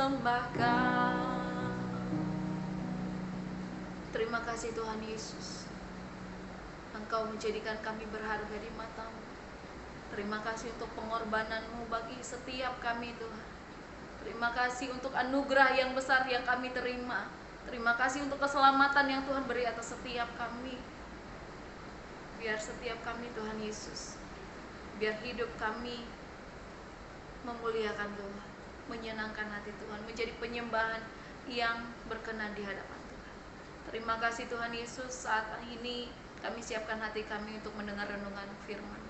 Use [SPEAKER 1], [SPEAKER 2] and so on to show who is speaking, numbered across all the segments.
[SPEAKER 1] persembahkan. Terima kasih Tuhan Yesus, Engkau menjadikan kami berharga di mata-Mu. Terima kasih untuk pengorbanan-Mu bagi setiap kami Tuhan. Terima kasih untuk anugerah yang besar yang kami terima. Terima kasih untuk keselamatan yang Tuhan beri atas setiap kami. Biar setiap kami Tuhan Yesus, biar hidup kami memuliakan Tuhan, menyenangkan hati Tuhan, menjadi penyembahan yang berkenan di hadapan Tuhan. Terima kasih Tuhan Yesus, saat ini kami siapkan hati kami untuk mendengar renungan firman.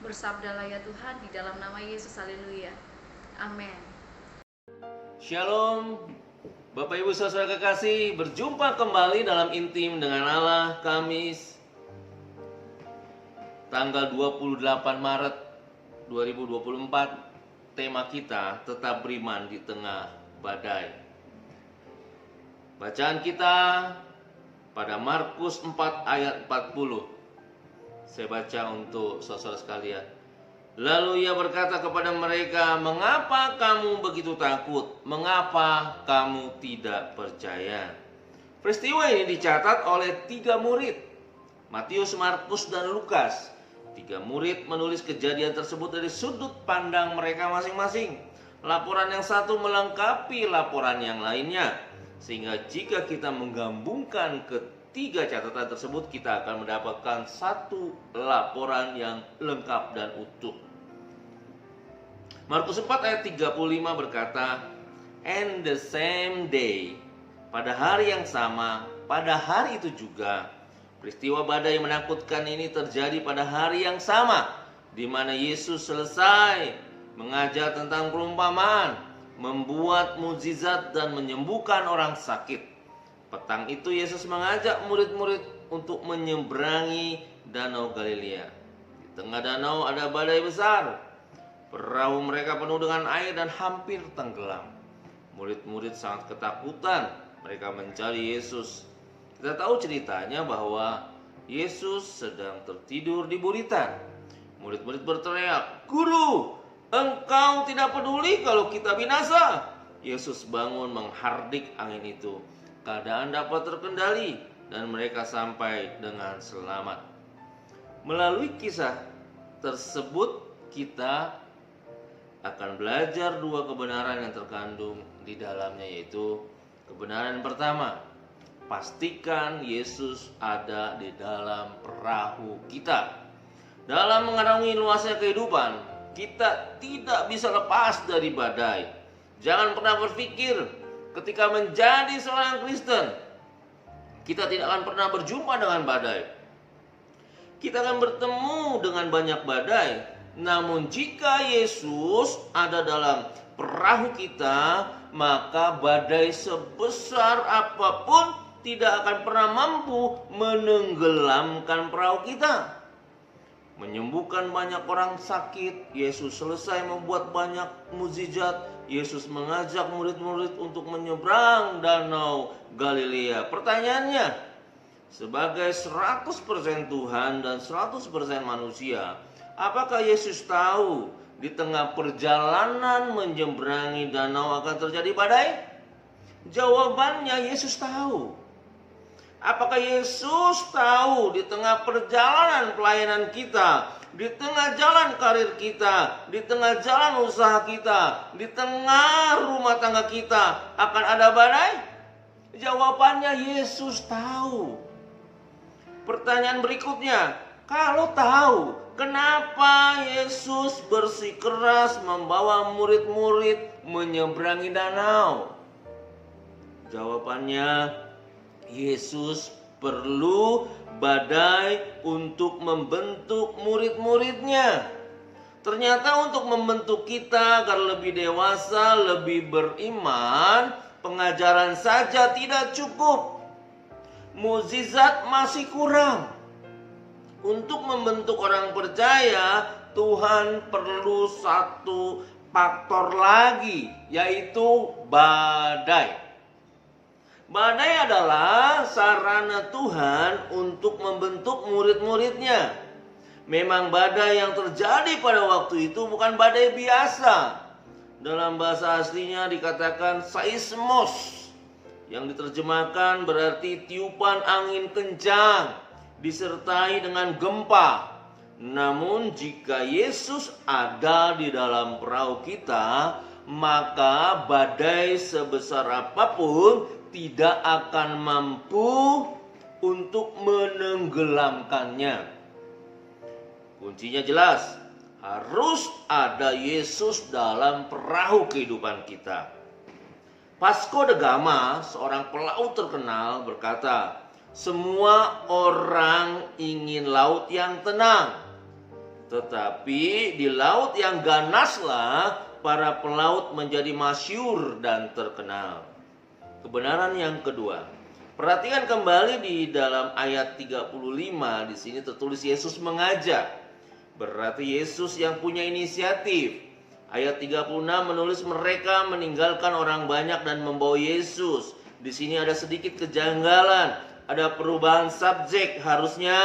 [SPEAKER 1] Bersabdalah ya Tuhan, di dalam nama Yesus, haleluya, amin.
[SPEAKER 2] Shalom, Bapak Ibu Saudara kekasih, berjumpa kembali dalam Intim dengan Allah, Kamis tanggal 28 Maret 2024. Tema kita tetap beriman di tengah badai. Bacaan kita pada Markus 4 ayat 40. Saya baca untuk saudara sekalian. Lalu ia berkata kepada mereka, "Mengapa kamu begitu takut? Mengapa kamu tidak percaya?" Peristiwa ini dicatat oleh 3 murid, Matius, Markus, dan Lukas. 3 murid menulis kejadian tersebut dari sudut pandang mereka masing-masing. Laporan yang satu melengkapi laporan yang lainnya, sehingga jika kita menggabungkan ketiga catatan tersebut, kita akan mendapatkan satu laporan yang lengkap dan utuh. Markus 4 ayat 35 berkata, "And the same day," pada hari yang sama, pada hari itu juga, peristiwa badai menakutkan ini terjadi pada hari yang sama, di mana Yesus selesai mengajar tentang perumpamaan, membuat mukjizat dan menyembuhkan orang sakit. Petang itu Yesus mengajak murid-murid untuk menyeberangi Danau Galilea. Di tengah danau ada badai besar. Perahu mereka penuh dengan air dan hampir tenggelam. Murid-murid sangat ketakutan. Mereka mencari Yesus. Kita tahu ceritanya bahwa Yesus sedang tertidur di buritan. Murid-murid berteriak, "Guru, Engkau tidak peduli kalau kita binasa?" Yesus bangun menghardik angin itu. Keadaan dapat terkendali dan mereka sampai dengan selamat. Melalui kisah tersebut kita akan belajar 2 kebenaran yang terkandung di dalamnya, yaitu kebenaran pertama, pastikan Yesus ada di dalam perahu kita. Dalam mengarungi luasnya kehidupan, kita tidak bisa lepas dari badai. Jangan pernah berpikir ketika menjadi seorang Kristen, kita tidak akan pernah berjumpa dengan badai. Kita akan bertemu dengan banyak badai. Namun jika Yesus ada dalam perahu kita, maka badai sebesar apapun tidak akan pernah mampu menenggelamkan perahu kita. Menyembuhkan banyak orang sakit, Yesus selesai membuat banyak mukjizat. Yesus mengajak murid-murid untuk menyeberang Danau Galilea. Pertanyaannya, sebagai 100% Tuhan dan 100% manusia, apakah Yesus tahu di tengah perjalanan menyeberangi danau akan terjadi badai? Jawabannya, Yesus tahu. Apakah Yesus tahu di tengah perjalanan pelayanan kita, di tengah jalan karir kita, di tengah jalan usaha kita, di tengah rumah tangga kita akan ada badai? Jawabannya, Yesus tahu. Pertanyaan berikutnya, kalau tahu, kenapa Yesus bersikeras membawa murid-murid menyeberangi danau? Jawabannya, Yesus perlu badai untuk membentuk murid-muridnya. Ternyata untuk membentuk kita agar lebih dewasa, lebih beriman, pengajaran saja tidak cukup. Mukjizat masih kurang. Untuk membentuk orang percaya, Tuhan perlu satu faktor lagi, yaitu badai. Badai adalah sarana Tuhan untuk membentuk murid-muridnya. Memang badai yang terjadi pada waktu itu bukan badai biasa. dalam bahasa aslinya dikatakan seismos, yang diterjemahkan berarti tiupan angin kencang disertai dengan gempa. Namun jika Yesus ada di dalam perahu kita, maka badai sebesar apapun tidak akan mampu untuk menenggelamkannya. Kuncinya jelas, harus ada Yesus dalam perahu kehidupan kita. Vasco da Gama, seorang pelaut terkenal, berkata, semua orang ingin laut yang tenang, tetapi di laut yang ganaslah para pelaut menjadi masyhur dan terkenal. Kebenaran yang kedua, perhatikan kembali di dalam ayat 35, di sini tertulis Yesus mengajak. Berarti Yesus yang punya inisiatif. Ayat 36 menulis mereka meninggalkan orang banyak dan membawa Yesus. Di sini ada sedikit kejanggalan, ada perubahan subjek. Harusnya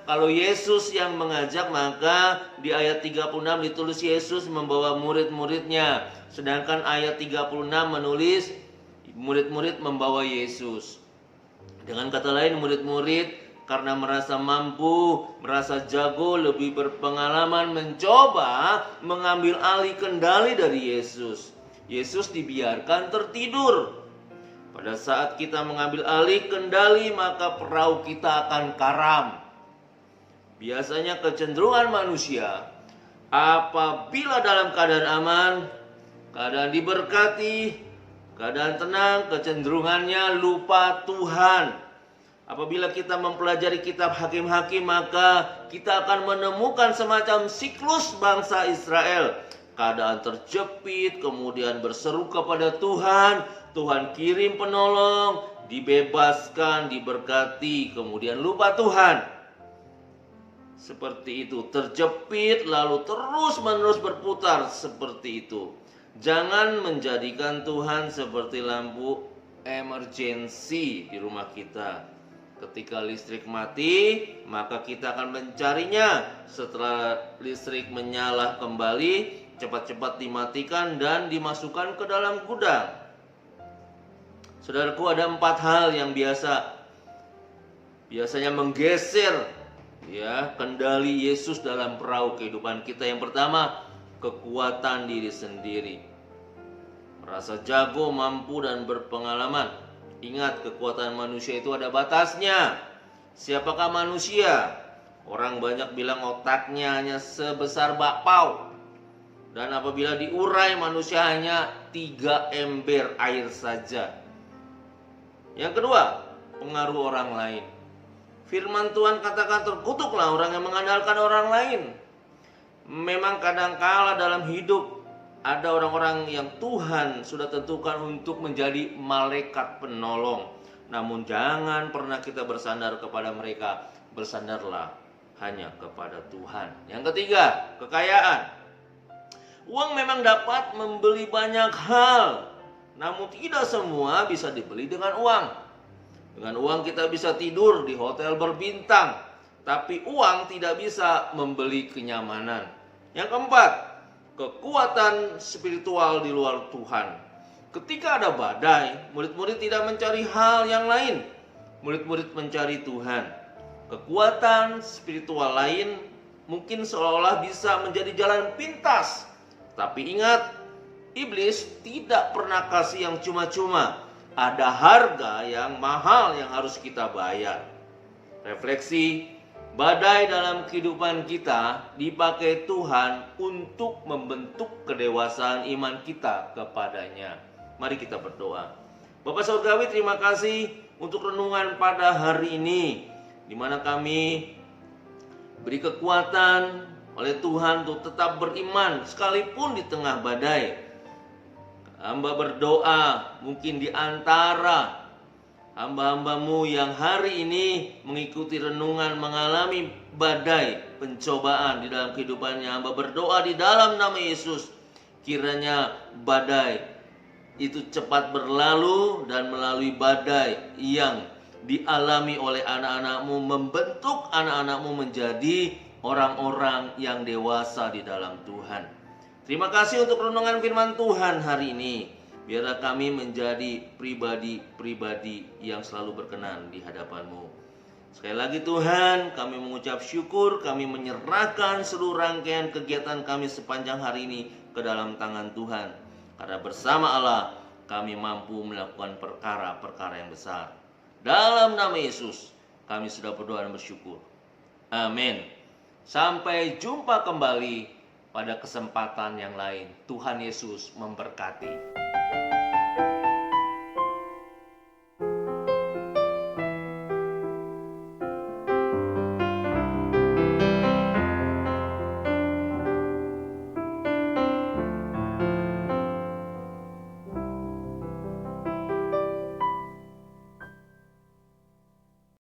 [SPEAKER 2] kalau Yesus yang mengajak, maka di ayat 36 ditulis Yesus membawa murid-muridnya. Sedangkan ayat 36 menulis murid-murid membawa Yesus. Dengan kata lain, murid-murid karena merasa mampu, merasa jago, lebih berpengalaman, mencoba mengambil alih kendali dari Yesus. Yesus dibiarkan tertidur. Pada saat kita mengambil alih kendali, maka perahu kita akan karam. Biasanya kecenderungan manusia, apabila dalam keadaan aman, keadaan diberkati, keadaan tenang, kecenderungannya lupa Tuhan. Apabila kita mempelajari kitab Hakim-Hakim, maka kita akan menemukan semacam siklus bangsa Israel. Keadaan terjepit, kemudian berseru kepada Tuhan, Tuhan kirim penolong, dibebaskan, diberkati, kemudian lupa Tuhan. Seperti itu, terjepit lalu terus-menerus berputar seperti itu. Jangan menjadikan Tuhan seperti lampu emergency di rumah kita. Ketika listrik mati, maka kita akan mencarinya. Setelah listrik menyala kembali, cepat-cepat dimatikan dan dimasukkan ke dalam gudang. Saudaraku, ada 4 hal yang biasanya menggeser kendali Yesus dalam perahu kehidupan kita. Yang pertama, kekuatan diri sendiri. Merasa jago, mampu, dan berpengalaman. Ingat, kekuatan manusia itu ada batasnya. Siapakah manusia? Orang banyak bilang otaknya hanya sebesar bakpao. Dan apabila diurai, manusia hanya 3 ember air saja. Yang kedua, pengaruh orang lain. Firman Tuhan katakan, terkutuklah orang yang mengandalkan orang lain. Memang kadangkala dalam hidup ada orang-orang yang Tuhan sudah tentukan untuk menjadi malaikat penolong. Namun jangan pernah kita bersandar kepada mereka. Bersandarlah hanya kepada Tuhan. Yang ketiga, kekayaan. Uang memang dapat membeli banyak hal, namun tidak semua bisa dibeli dengan uang. Dengan uang kita bisa tidur di hotel berbintang, tapi uang tidak bisa membeli kenyamanan. Yang keempat, kekuatan spiritual di luar Tuhan. Ketika ada badai, murid-murid tidak mencari hal yang lain. Murid-murid mencari Tuhan. Kekuatan spiritual lain mungkin seolah-olah bisa menjadi jalan pintas. Tapi ingat, iblis tidak pernah kasih yang cuma-cuma. Ada harga yang mahal yang harus kita bayar. Refleksi, badai dalam kehidupan kita dipakai Tuhan untuk membentuk kedewasaan iman kita kepadanya. Mari kita berdoa. Bapak Surgawi, terima kasih untuk renungan pada hari ini, di mana kami beri kekuatan oleh Tuhan untuk tetap beriman sekalipun di tengah badai. Hamba berdoa, mungkin di antara hamba-hambamu yang hari ini mengikuti renungan mengalami badai, pencobaan di dalam kehidupannya. Hamba berdoa di dalam nama Yesus, kiranya badai itu cepat berlalu, dan melalui badai yang dialami oleh anak-anakmu, membentuk anak-anakmu menjadi orang-orang yang dewasa di dalam Tuhan. Terima kasih untuk renungan firman Tuhan hari ini. Biarlah kami menjadi pribadi-pribadi yang selalu berkenan di hadapan-Mu. Sekali lagi Tuhan, kami mengucap syukur, kami menyerahkan seluruh rangkaian kegiatan kami sepanjang hari ini ke dalam tangan Tuhan. Karena bersama Allah, kami mampu melakukan perkara-perkara yang besar. Dalam nama Yesus, kami sudah berdoa dan bersyukur. Amin. Sampai jumpa kembali pada kesempatan yang lain. Tuhan Yesus memberkati.